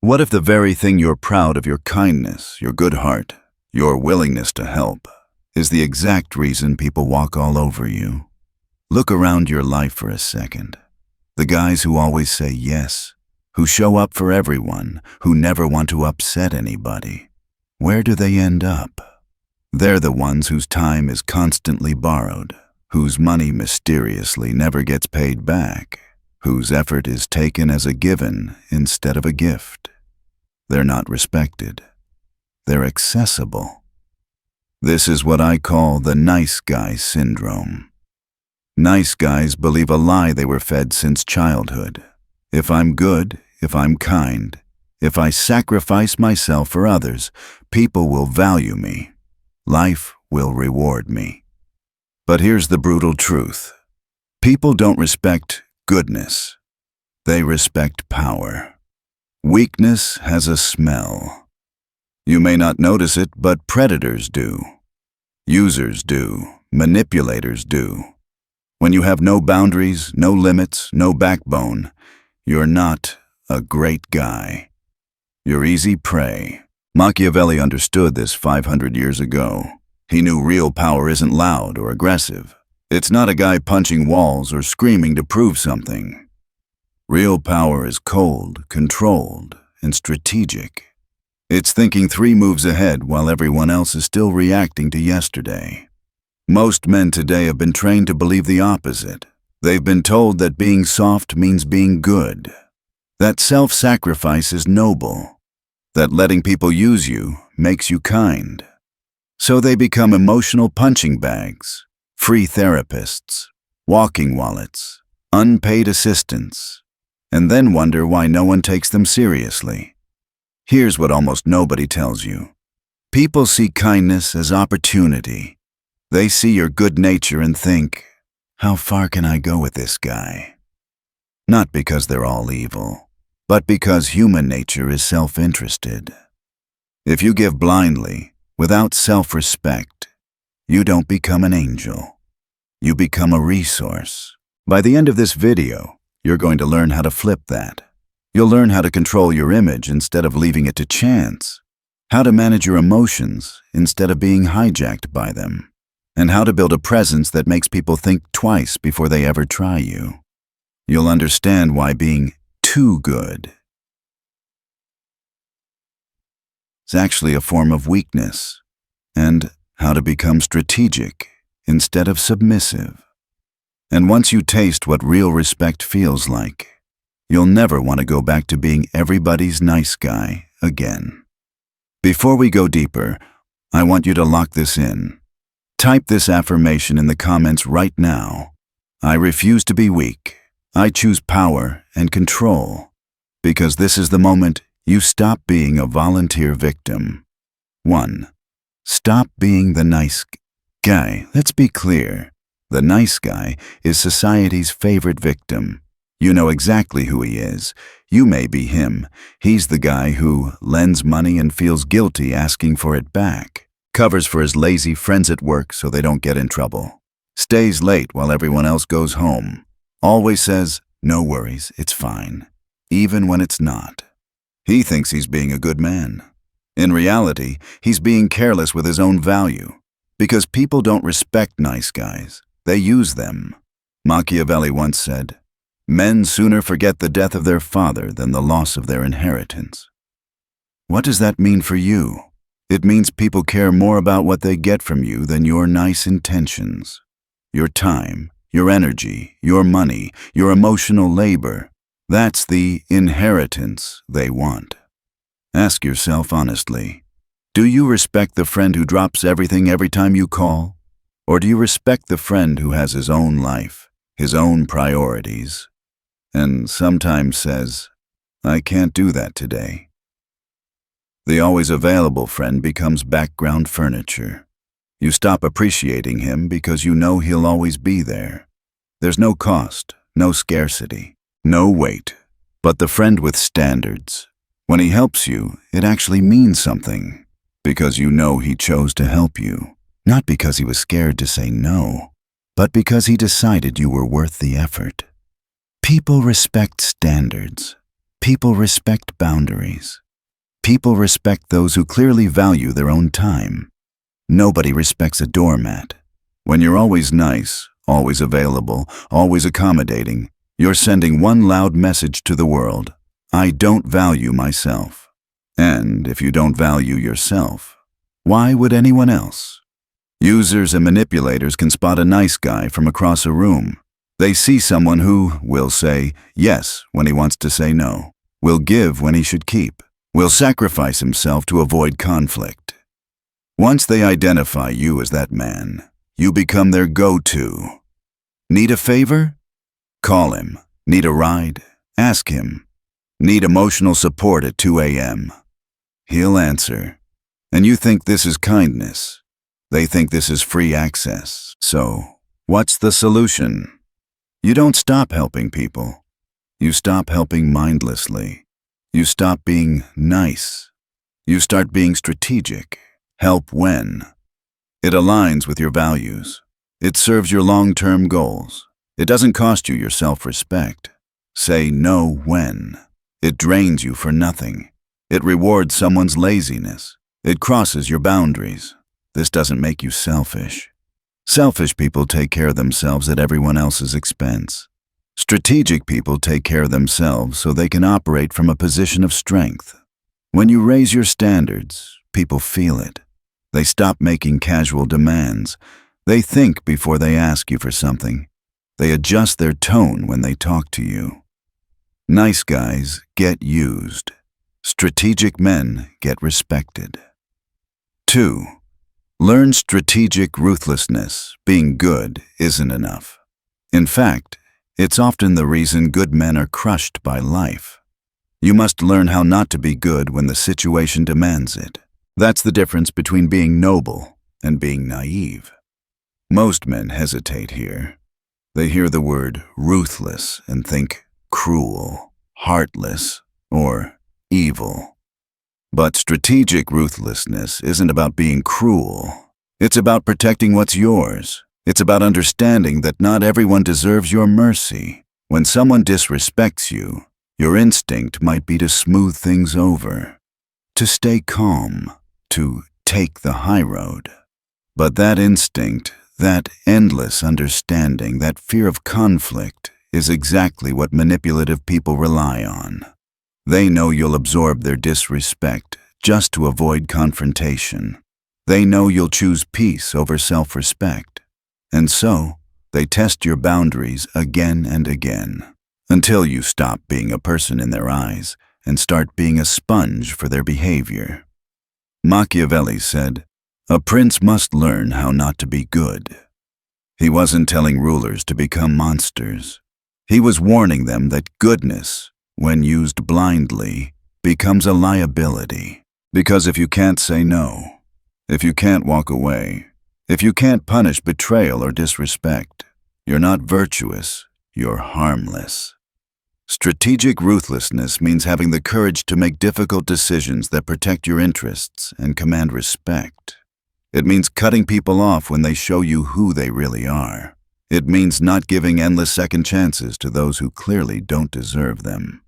What if the very thing you're proud of, your kindness, your good heart, your willingness to help, is the exact reason people walk all over you? Look around your life for a second. The guys who always say yes, who show up for everyone, who never want to upset anybody. Where do they end up? They're the ones whose time is constantly borrowed, whose money mysteriously never gets paid back, whose effort is taken as a given instead of a gift. They're not respected. They're accessible. This is what I call the nice guy syndrome. Nice guys believe a lie they were fed since childhood. If I'm good, if I'm kind, if I sacrifice myself for others, people will value me. Life will reward me. But here's the brutal truth. People don't respect goodness. They respect power. Weakness has a smell. You may not notice it, but predators do. Users do. Manipulators do. When you have no boundaries, no limits, no backbone, you're not a great guy. You're easy prey. Machiavelli understood this 500 years ago. He knew real power isn't loud or aggressive. It's not a guy punching walls or screaming to prove something. Real power is cold, controlled, and strategic. It's thinking 3 moves ahead while everyone else is still reacting to yesterday. Most men today have been trained to believe the opposite. They've been told that being soft means being good, that self-sacrifice is noble, that letting people use you makes you kind. So they become emotional punching bags, free therapists, walking wallets, unpaid assistants, and then wonder why no one takes them seriously. Here's what almost nobody tells you. People see kindness as opportunity. They see your good nature and think, how far can I go with this guy? Not because they're all evil, but because human nature is self-interested. If you give blindly, without self-respect, you don't become an angel. You become a resource. By the end of this video, you're going to learn how to flip that. You'll learn how to control your image instead of leaving it to chance, how to manage your emotions instead of being hijacked by them, and how to build a presence that makes people think twice before they ever try you. You'll understand why being too good is actually a form of weakness, and how to become strategic instead of submissive. And once you taste what real respect feels like, you'll never want to go back to being everybody's nice guy again. Before we go deeper, I want you to lock this in. Type this affirmation in the comments right now. I refuse to be weak. I choose power and control, because this is the moment you stop being a volunteer victim. 1. Stop being the nice guy. Let's be clear. The nice guy is society's favorite victim. You know exactly who he is. You may be him. He's the guy who lends money and feels guilty asking for it back, covers for his lazy friends at work so they don't get in trouble, stays late while everyone else goes home, always says, no worries, it's fine, even when it's not. He thinks he's being a good man. In reality, he's being careless with his own value, because people don't respect nice guys. They use them. Machiavelli once said, men sooner forget the death of their father than the loss of their inheritance. What does that mean for you? It means people care more about what they get from you than your nice intentions. Your time, your energy, your money, your emotional labor. That's the inheritance they want. Ask yourself honestly, do you respect the friend who drops everything every time you call? Or do you respect the friend who has his own life, his own priorities, and sometimes says, I can't do that today? The always available friend becomes background furniture. You stop appreciating him because you know he'll always be there. There's no cost, no scarcity, no weight, but the friend with standards. When he helps you, it actually means something, because you know he chose to help you, not because he was scared to say no, but because he decided you were worth the effort. People respect standards. People respect boundaries. People respect those who clearly value their own time. Nobody respects a doormat. When you're always nice, always available, always accommodating, you're sending one loud message to the world: I don't value myself. And if you don't value yourself, why would anyone else? Users and manipulators can spot a nice guy from across a room. They see someone who will say yes when he wants to say no, will give when he should keep, will sacrifice himself to avoid conflict. Once they identify you as that man, you become their go-to. Need a favor? Call him. Need a ride? Ask him. Need emotional support at 2 a.m.? He'll answer. And you think this is kindness. They think this is free access. So, what's the solution? You don't stop helping people. You stop helping mindlessly. You stop being nice. You start being strategic. Help when it aligns with your values. It serves your long-term goals. It doesn't cost you your self-respect. Say no when it drains you for nothing. It rewards someone's laziness. It crosses your boundaries. This doesn't make you selfish. Selfish people take care of themselves at everyone else's expense. Strategic people take care of themselves so they can operate from a position of strength. When you raise your standards, people feel it. They stop making casual demands. They think before they ask you for something. They adjust their tone when they talk to you. Nice guys get used. Strategic men get respected. 2. Learn strategic ruthlessness. Being good isn't enough. In fact, it's often the reason good men are crushed by life. You must learn how not to be good when the situation demands it. That's the difference between being noble and being naive. Most men hesitate here. They hear the word ruthless and think cruel, heartless, or evil. But strategic ruthlessness isn't about being cruel. It's about protecting what's yours. It's about understanding that not everyone deserves your mercy. When someone disrespects you, your instinct might be to smooth things over, to stay calm, to take the high road. But that instinct, that endless understanding, that fear of conflict is exactly what manipulative people rely on. They know you'll absorb their disrespect just to avoid confrontation. They know you'll choose peace over self-respect. And so, they test your boundaries again and again, until you stop being a person in their eyes and start being a sponge for their behavior. Machiavelli said, "A prince must learn how not to be good." He wasn't telling rulers to become monsters. He was warning them that goodness, when used blindly, becomes a liability. Because if you can't say no, if you can't walk away, if you can't punish betrayal or disrespect, you're not virtuous, you're harmless. Strategic ruthlessness means having the courage to make difficult decisions that protect your interests and command respect. It means cutting people off when they show you who they really are. It means not giving endless second chances to those who clearly don't deserve them.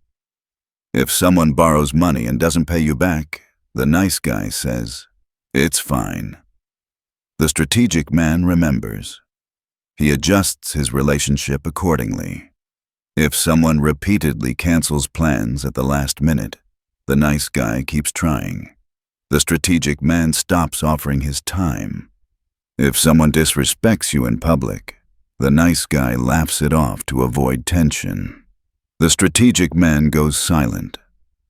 If someone borrows money and doesn't pay you back, the nice guy says, "It's fine." The strategic man remembers. He adjusts his relationship accordingly. If someone repeatedly cancels plans at the last minute, the nice guy keeps trying. The strategic man stops offering his time. If someone disrespects you in public, the nice guy laughs it off to avoid tension. The strategic man goes silent,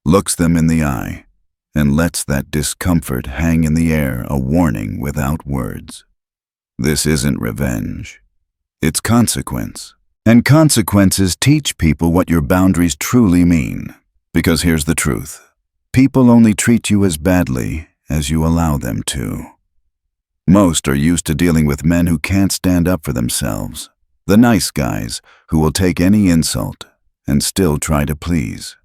looks them in the eye, and lets that discomfort hang in the air, a warning without words. This isn't revenge. It's consequence. And consequences teach people what your boundaries truly mean. Because here's the truth. People only treat you as badly as you allow them to. Most are used to dealing with men who can't stand up for themselves. The nice guys who will take any insult and still try to please.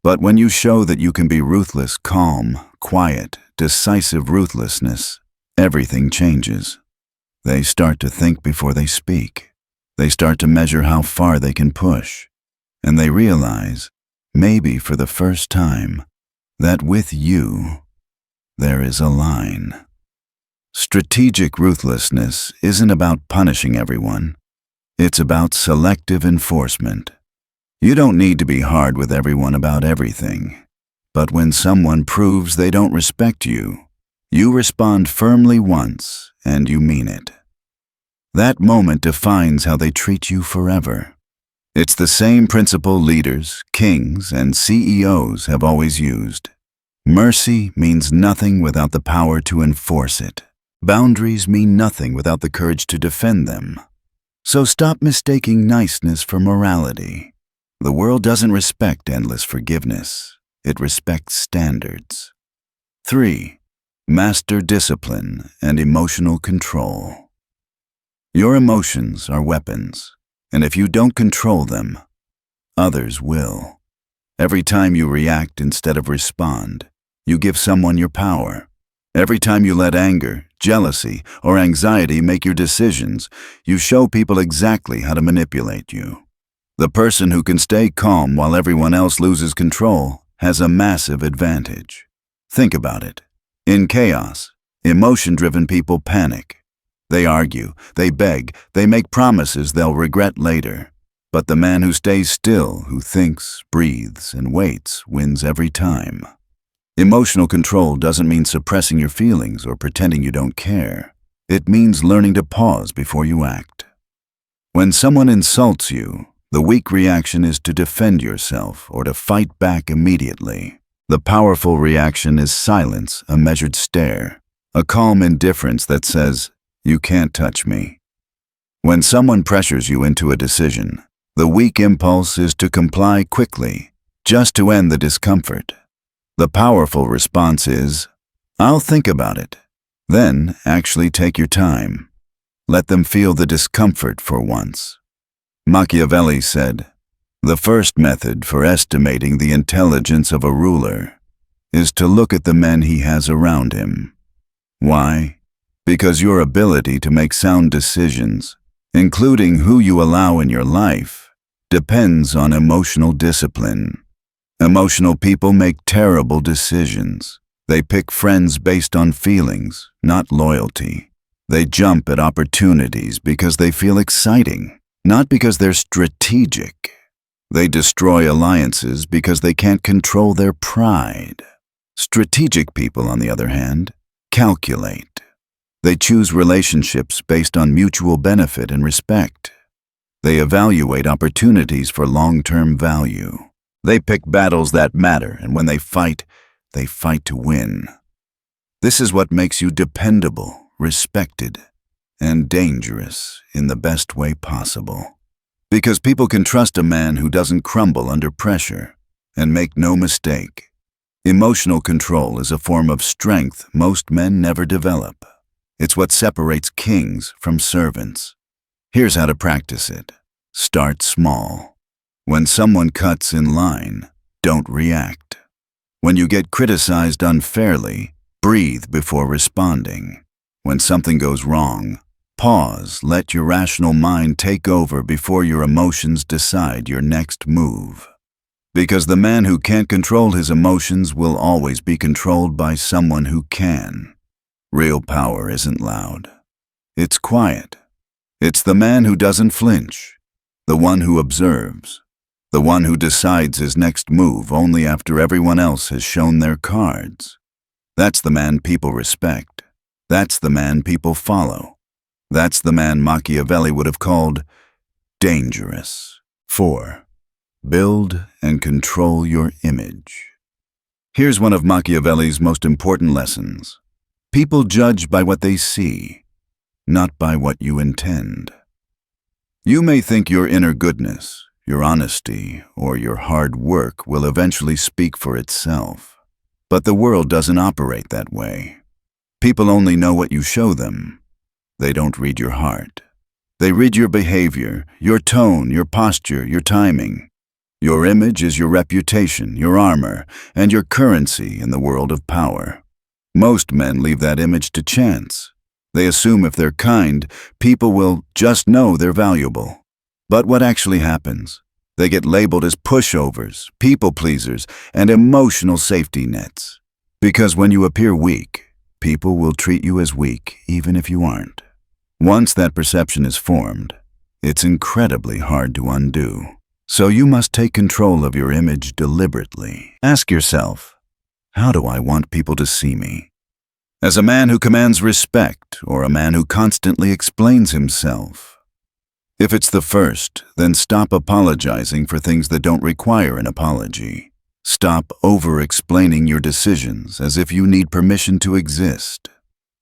But when you show that you can be ruthless, calm, quiet, decisive ruthlessness, everything changes. They start to think before they speak. They start to measure how far they can push. And they realize maybe for the first time, that with you, there is a line. Strategic ruthlessness isn't about punishing everyone. It's about selective enforcement. You don't need to be hard with everyone about everything. But when someone proves they don't respect you, you respond firmly once and you mean it. That moment defines how they treat you forever. It's the same principle leaders, kings, and CEOs have always used. Mercy means nothing without the power to enforce it. Boundaries mean nothing without the courage to defend them. So stop mistaking niceness for morality. The world doesn't respect endless forgiveness. It respects standards. 3. Master discipline and emotional control. Your emotions are weapons, and if you don't control them, others will. Every time you react instead of respond, you give someone your power. Every time you let anger, jealousy, or anxiety make your decisions, you show people exactly how to manipulate you. The person who can stay calm while everyone else loses control has a massive advantage. Think about it. In chaos, emotion-driven people panic. They argue, they beg, they make promises they'll regret later. But the man who stays still, who thinks, breathes, and waits, wins every time. Emotional control doesn't mean suppressing your feelings or pretending you don't care. It means learning to pause before you act. When someone insults you, the weak reaction is to defend yourself or to fight back immediately. The powerful reaction is silence, a measured stare, a calm indifference that says, "You can't touch me." When someone pressures you into a decision, the weak impulse is to comply quickly, just to end the discomfort. The powerful response is, "I'll think about it." Then actually take your time. Let them feel the discomfort for once. Machiavelli said, "The first method for estimating the intelligence of a ruler is to look at the men he has around him." Why? Because your ability to make sound decisions, including who you allow in your life, depends on emotional discipline. Emotional people make terrible decisions. They pick friends based on feelings, not loyalty. They jump at opportunities because they feel exciting, not because they're strategic. They destroy alliances because they can't control their pride. Strategic people, on the other hand, calculate. They choose relationships based on mutual benefit and respect. They evaluate opportunities for long-term value. They pick battles that matter, and when they fight to win. This is what makes you dependable, respected, and dangerous in the best way possible. Because people can trust a man who doesn't crumble under pressure. And make no mistake, emotional control is a form of strength most men never develop. It's what separates kings from servants. Here's how to practice it. Start small. When someone cuts in line, don't react. When you get criticized unfairly, breathe before responding. When something goes wrong, pause, let your rational mind take over before your emotions decide your next move. Because the man who can't control his emotions will always be controlled by someone who can. Real power isn't loud. It's quiet. It's the man who doesn't flinch, the one who observes, the one who decides his next move only after everyone else has shown their cards. That's the man people respect. That's the man people follow. That's the man Machiavelli would have called dangerous. 4. Build and control your image. Here's one of Machiavelli's most important lessons. People judge by what they see, not by what you intend. You may think your inner goodness, your honesty, or your hard work will eventually speak for itself. But the world doesn't operate that way. People only know what you show them. They don't read your heart. They read your behavior, your tone, your posture, your timing. Your image is your reputation, your armor, and your currency in the world of power. Most men leave that image to chance. They assume if they're kind, people will just know they're valuable. But what actually happens? They get labeled as pushovers, people pleasers, and emotional safety nets. Because when you appear weak, people will treat you as weak even if you aren't. Once that perception is formed, it's incredibly hard to undo. So you must take control of your image deliberately. Ask yourself, how do I want people to see me? As a man who commands respect or a man who constantly explains himself? If it's the first, then stop apologizing for things that don't require an apology. Stop over-explaining your decisions as if you need permission to exist.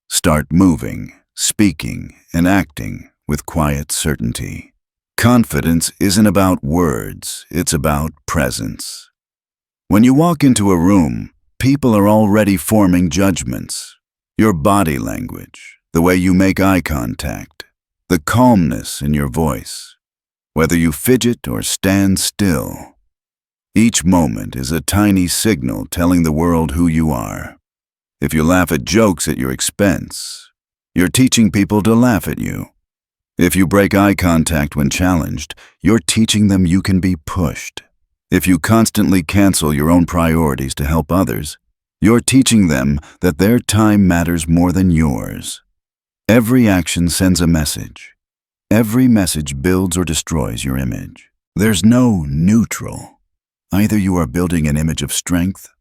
Start moving, speaking, and acting with quiet certainty. Confidence isn't about words, it's about presence. When you walk into a room, people are already forming judgments. Your body language, the way you make eye contact, the calmness in your voice, whether you fidget or stand still. Each moment is a tiny signal telling the world who you are. If you laugh at jokes at your expense, you're teaching people to laugh at you. If you break eye contact when challenged, you're teaching them you can be pushed. If you constantly cancel your own priorities to help others, you're teaching them that their time matters more than yours. Every action sends a message. Every message builds or destroys your image. There's no neutral. Either you are building an image of strength,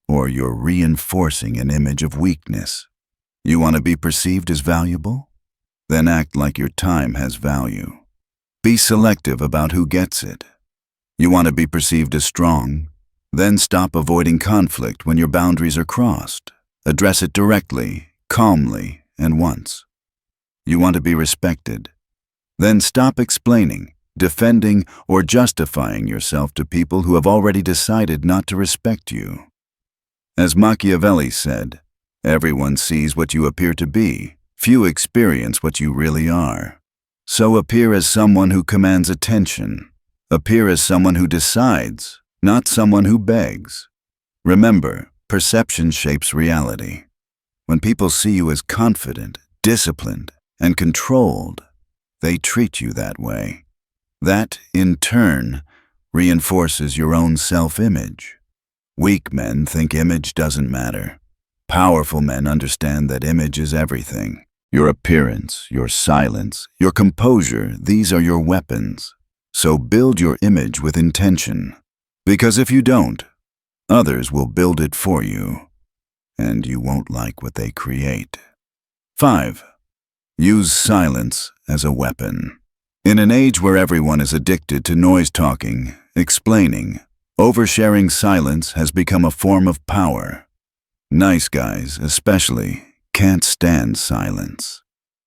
or you're reinforcing an image of weakness. You want to be perceived as valuable? Then act like your time has value. Be selective about who gets it. You want to be perceived as strong? Then stop avoiding conflict when your boundaries are crossed. Address it directly, calmly, and once. You want to be respected? Then stop explaining, defending, or justifying yourself to people who have already decided not to respect you. As Machiavelli said, everyone sees what you appear to be. Few experience what you really are. So appear as someone who commands attention. Appear as someone who decides, not someone who begs. Remember, perception shapes reality. When people see you as confident, disciplined, and controlled, they treat you that way. That, in turn, reinforces your own self-image. Weak men think image doesn't matter. Powerful men understand that image is everything. Your appearance, your silence, your composure, these are your weapons. So build your image with intention. Because if you don't, others will build it for you, and you won't like what they create. 5. Use silence as a weapon. In an age where everyone is addicted to noise talking, explaining, oversharing, silence has become a form of power. Nice guys, especially, can't stand silence.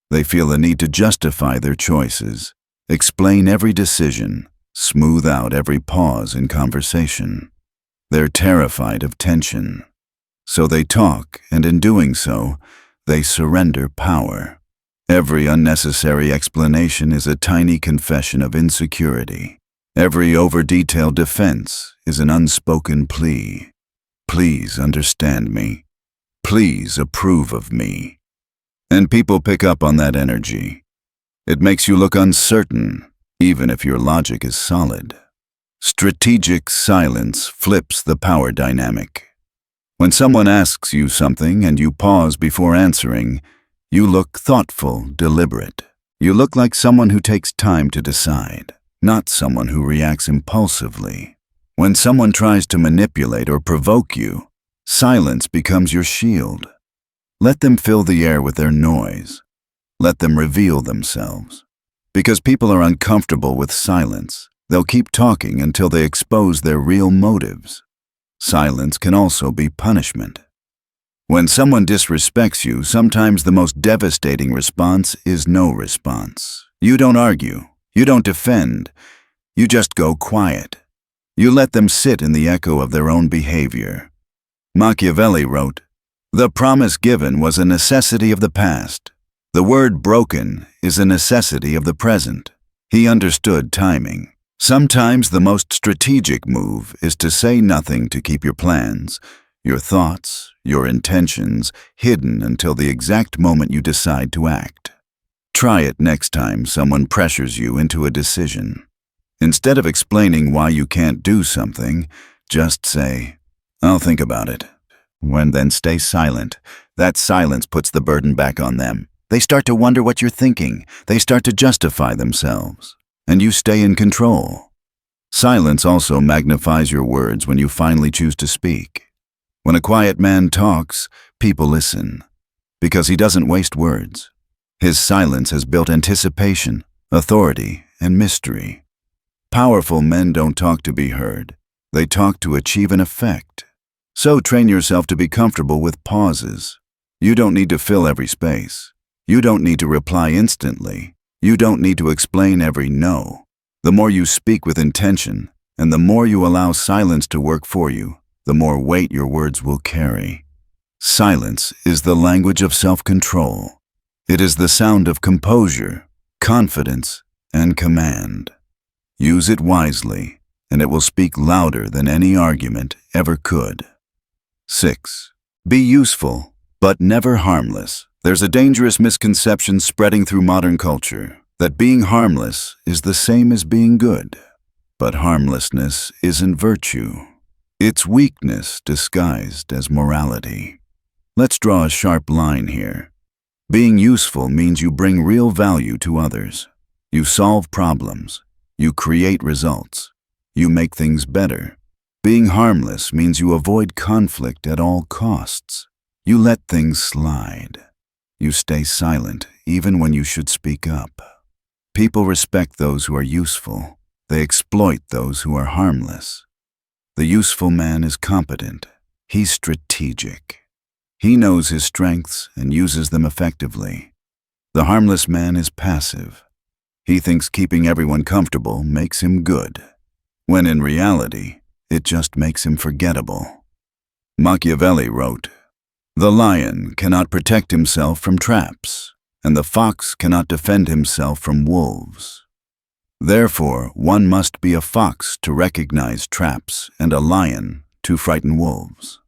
They feel the need to justify their choices, explain every decision, smooth out every pause in conversation. They're terrified of tension. So they talk, and in doing so, they surrender power. Every unnecessary explanation is a tiny confession of insecurity. Every over-detailed defense is an unspoken plea. Please understand me. Please approve of me. And people pick up on that energy. It makes you look uncertain, even if your logic is solid. Strategic silence flips the power dynamic. When someone asks you something and you pause before answering, you look thoughtful, deliberate. You look like someone who takes time to decide, not someone who reacts impulsively. When someone tries to manipulate or provoke you, silence becomes your shield. Let them fill the air with their noise. Let them reveal themselves. Because people are uncomfortable with silence, they'll keep talking until they expose their real motives. Silence can also be punishment. When someone disrespects you, sometimes the most devastating response is no response. You don't argue. You don't defend. You just go quiet. You let them sit in the echo of their own behavior. Machiavelli wrote, "The promise given was a necessity of the past. The word broken is a necessity of the present." He understood timing. Sometimes the most strategic move is to say nothing to keep your plans, your thoughts, your intentions hidden until the exact moment you decide to act. Try it next time someone pressures you into a decision. Instead of explaining why you can't do something, just say, "I'll think about it." Then stay silent. That silence puts the burden back on them. They start to wonder what you're thinking. They start to justify themselves. And you stay in control. Silence also magnifies your words when you finally choose to speak. When a quiet man talks, people listen. Because he doesn't waste words. His silence has built anticipation, authority, and mystery. Powerful men don't talk to be heard. They talk to achieve an effect. So train yourself to be comfortable with pauses. You don't need to fill every space. You don't need to reply instantly. You don't need to explain every no. The more you speak with intention, and the more you allow silence to work for you, the more weight your words will carry. Silence is the language of self-control. It is the sound of composure, confidence, and command. Use it wisely, and it will speak louder than any argument ever could. 6. Be useful, but never harmless. There's a dangerous misconception spreading through modern culture that being harmless is the same as being good. But harmlessness isn't virtue. It's weakness disguised as morality. Let's draw a sharp line here. Being useful means you bring real value to others. You solve problems. You create results. You make things better. Being harmless means you avoid conflict at all costs. You let things slide. You stay silent even when you should speak up. People respect those who are useful. They exploit those who are harmless. The useful man is competent. He's strategic. He knows his strengths and uses them effectively. The harmless man is passive. He thinks keeping everyone comfortable makes him good, when in reality, it just makes him forgettable. Machiavelli wrote, "The lion cannot protect himself from traps, and the fox cannot defend himself from wolves. Therefore, one must be a fox to recognize traps and a lion to frighten wolves."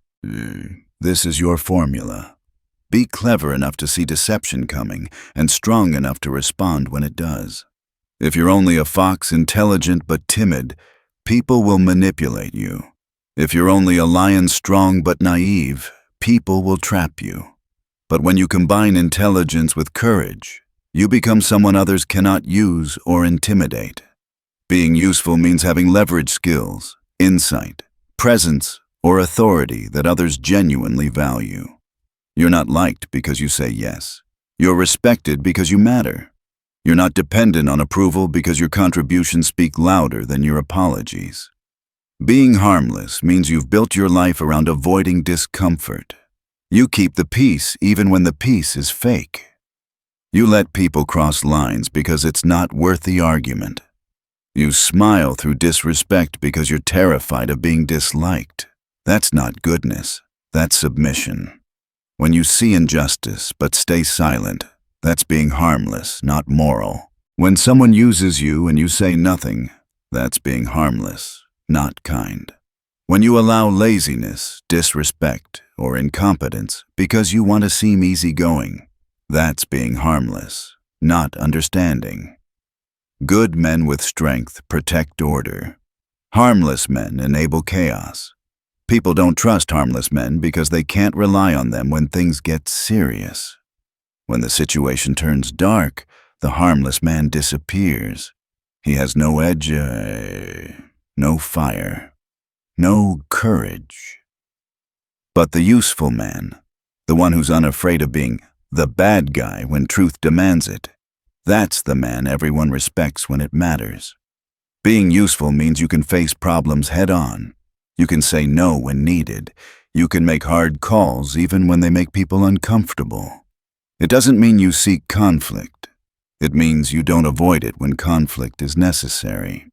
This is your formula. Be clever enough to see deception coming and strong enough to respond when it does. If you're only a fox, intelligent but timid, people will manipulate you. If you're only a lion, strong but naive, people will trap you. But when you combine intelligence with courage, you become someone others cannot use or intimidate. Being useful means having leverage skills, insight, presence, or authority that others genuinely value. You're not liked because you say yes. You're respected because you matter. You're not dependent on approval because your contributions speak louder than your apologies. Being harmless means you've built your life around avoiding discomfort. You keep the peace even when the peace is fake. You let people cross lines because it's not worth the argument. You smile through disrespect because you're terrified of being disliked. That's not goodness, that's submission. When you see injustice but stay silent, that's being harmless, not moral. When someone uses you and you say nothing, that's being harmless, not kind. When you allow laziness, disrespect, or incompetence because you want to seem easygoing, that's being harmless, not understanding. Good men with strength protect order. Harmless men enable chaos. People don't trust harmless men because they can't rely on them when things get serious. When the situation turns dark, the harmless man disappears. He has no edge, no fire, no courage. But the useful man, the one who's unafraid of being the bad guy when truth demands it, that's the man everyone respects when it matters. Being useful means you can face problems head-on. You can say no when needed. You can make hard calls even when they make people uncomfortable. It doesn't mean you seek conflict. It means you don't avoid it when conflict is necessary.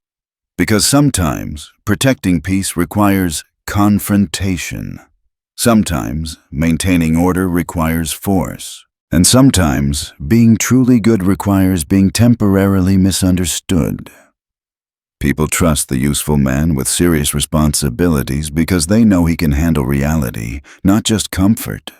Because sometimes protecting peace requires confrontation. Sometimes maintaining order requires force. And sometimes being truly good requires being temporarily misunderstood. People trust the useful man with serious responsibilities because they know he can handle reality, not just comfort.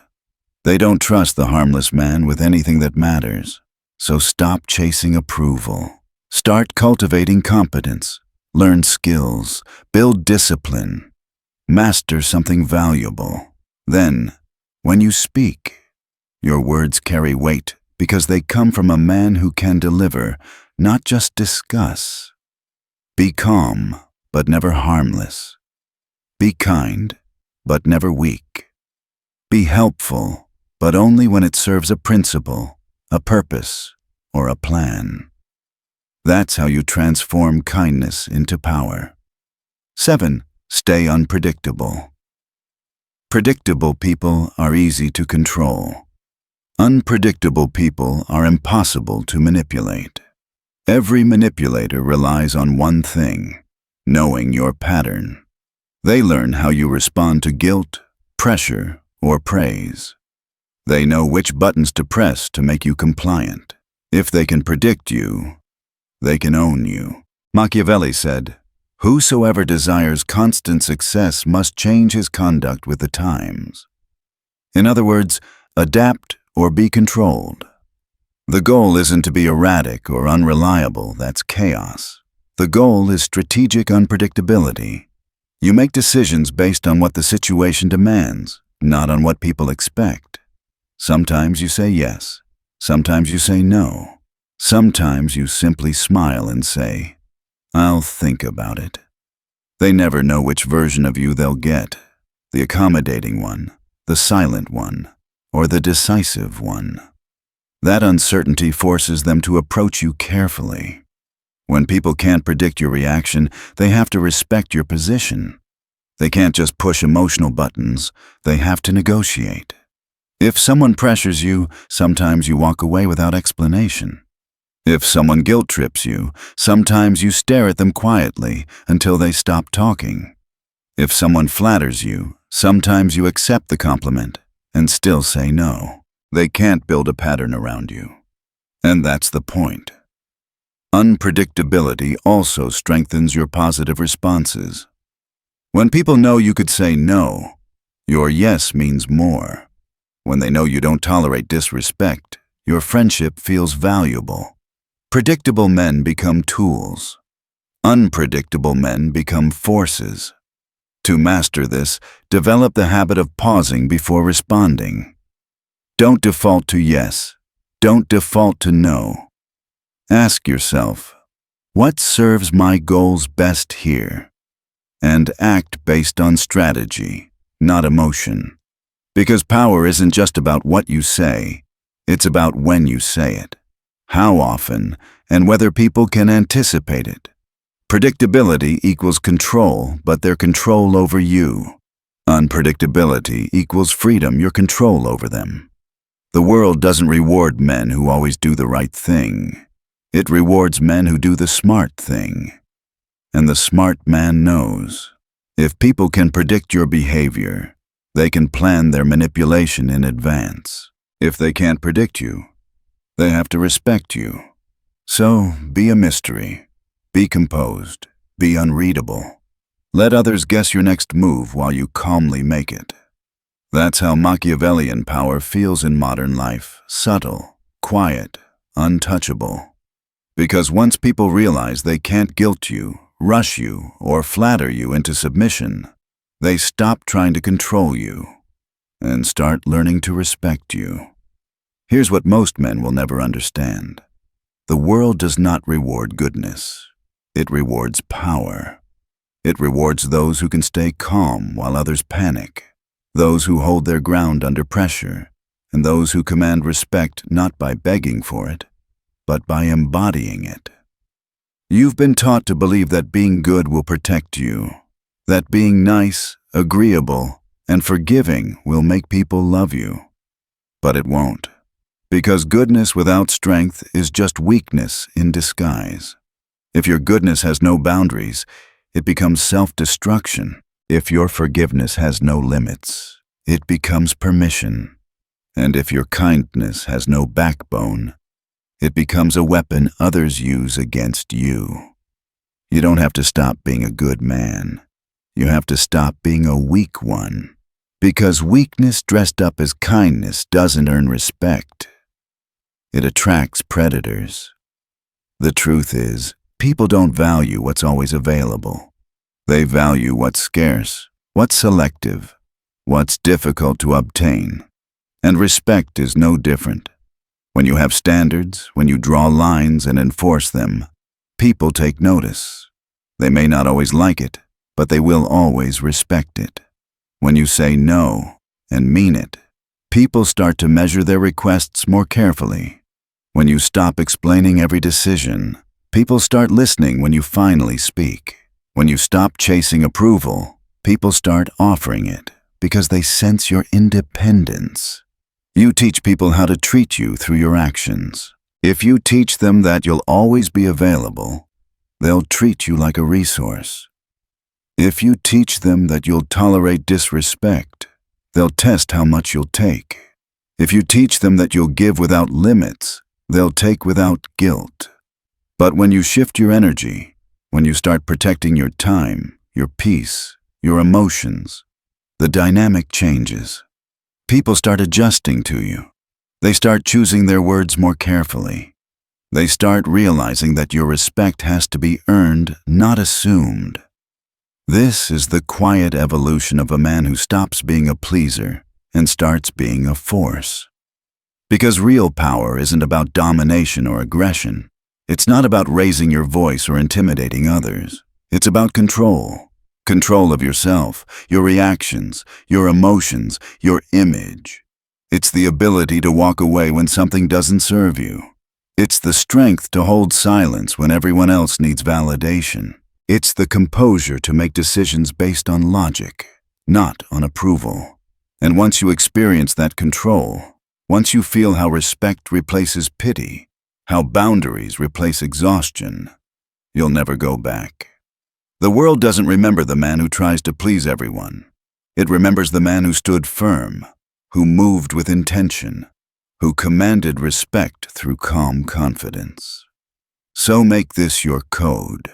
They don't trust the harmless man with anything that matters. So stop chasing approval. Start cultivating competence. learn skills, build discipline, master something valuable. Then, when you speak, your words carry weight because they come from a man who can deliver, not just discuss. Be calm, but never harmless. Be kind, but never weak. Be helpful, but only when it serves a principle, a purpose, or a plan. That's how you transform kindness into power. 7. Stay unpredictable. Predictable people are easy to control. Unpredictable people are impossible to manipulate. Every manipulator relies on one thing: knowing your pattern. They learn how you respond to guilt, pressure, or praise. They know which buttons to press to make you compliant. If they can predict you, they can own you. Machiavelli said, "Whosoever desires constant success must change his conduct with the times." In other words, adapt or be controlled. The goal isn't to be erratic or unreliable, that's chaos. The goal is strategic unpredictability. You make decisions based on what the situation demands, not on what people expect. Sometimes you say yes, sometimes you say no. Sometimes you simply smile and say, "I'll think about it." They never know which version of you they'll get, the accommodating one, the silent one, or the decisive one. That uncertainty forces them to approach you carefully. When people can't predict your reaction, they have to respect your position. They can't just push emotional buttons, they have to negotiate. If someone pressures you, sometimes you walk away without explanation. If someone guilt trips you, sometimes you stare at them quietly until they stop talking. If someone flatters you, sometimes you accept the compliment and still say no. They can't build a pattern around you. And that's the point. Unpredictability also strengthens your positive responses. When people know you could say no, your yes means more. When they know you don't tolerate disrespect, your friendship feels valuable. Predictable men become tools. Unpredictable men become forces. To master this, develop the habit of pausing before responding. Don't default to yes. Don't default to no. Ask yourself, what serves my goals best here? And act based on strategy, not emotion. Because power isn't just about what you say, it's about when you say it, how often, and whether people can anticipate it. Predictability equals control, but their control over you. Unpredictability equals freedom, your control over them. The world doesn't reward men who always do the right thing. It rewards men who do the smart thing. And the smart man knows, if people can predict your behavior, they can plan their manipulation in advance. If they can't predict you, they have to respect you. So, be a mystery. Be composed. Be unreadable. Let others guess your next move while you calmly make it. That's how Machiavellian power feels in modern life: subtle, quiet, untouchable. Because once people realize they can't guilt you, rush you, or flatter you into submission, they stop trying to control you and start learning to respect you. Here's what most men will never understand. The world does not reward goodness. It rewards power. It rewards those who can stay calm while others panic, those who hold their ground under pressure, and those who command respect not by begging for it, but by embodying it. You've been taught to believe that being good will protect you, that being nice, agreeable, and forgiving will make people love you. But it won't, because goodness without strength is just weakness in disguise. If your goodness has no boundaries, it becomes self-destruction. If your forgiveness has no limits, it becomes permission. And if your kindness has no backbone, it becomes a weapon others use against you. You don't have to stop being a good man. You have to stop being a weak one. Because weakness dressed up as kindness doesn't earn respect. It attracts predators. The truth is, People don't value what's always available. They value what's scarce, what's selective, what's difficult to obtain. And respect is no different. When you have standards, when you draw lines and enforce them, people take notice. They may not always like it, but they will always respect it. When you say no and mean it, people start to measure their requests more carefully. When you stop explaining every decision, people start listening when you finally speak. When you stop chasing approval, people start offering it because they sense your independence. You teach people how to treat you through your actions. If you teach them that you'll always be available, they'll treat you like a resource. If you teach them that you'll tolerate disrespect, they'll test how much you'll take. If you teach them that you'll give without limits, they'll take without guilt. But when you shift your energy, when you start protecting your time, your peace, your emotions, the dynamic changes. People start adjusting to you. They start choosing their words more carefully. They start realizing that your respect has to be earned, not assumed. This is the quiet evolution of a man who stops being a pleaser and starts being a force. Because real power isn't about domination or aggression. It's not about raising your voice or intimidating others. It's about control. Control of yourself, your reactions, your emotions, your image. It's the ability to walk away when something doesn't serve you. It's the strength to hold silence when everyone else needs validation. It's the composure to make decisions based on logic, not on approval. And once you experience that control, once you feel how respect replaces pity, how boundaries replace exhaustion, you'll never go back. The world doesn't remember the man who tries to please everyone. It remembers the man who stood firm, who moved with intention, who commanded respect through calm confidence. So make this your code.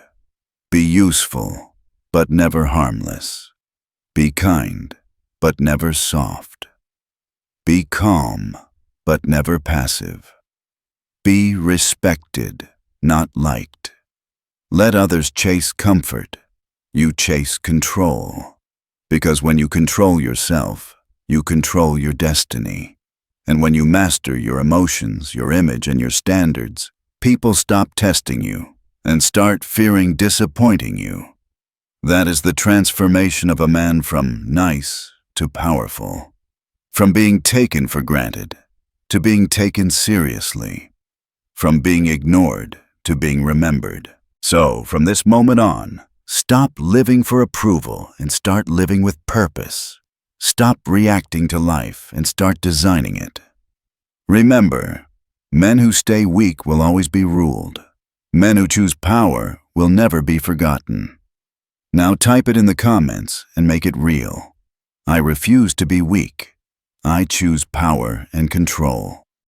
Be useful, but never harmless. Be kind, but never soft. Be calm, but never passive. Be respected, not liked. Let others chase comfort. You chase control. Because when you control yourself, you control your destiny. And when you master your emotions, your image, and your standards, people stop testing you and start fearing disappointing you. That is the transformation of a man from nice to powerful. From being taken for granted to being taken seriously. From being ignored to being remembered. So, from this moment on, stop living for approval and start living with purpose. Stop reacting to life and start designing it. Remember, men who stay weak will always be ruled. Men who choose power will never be forgotten. Now type it in the comments and make it real. I refuse to be weak. I choose power and control.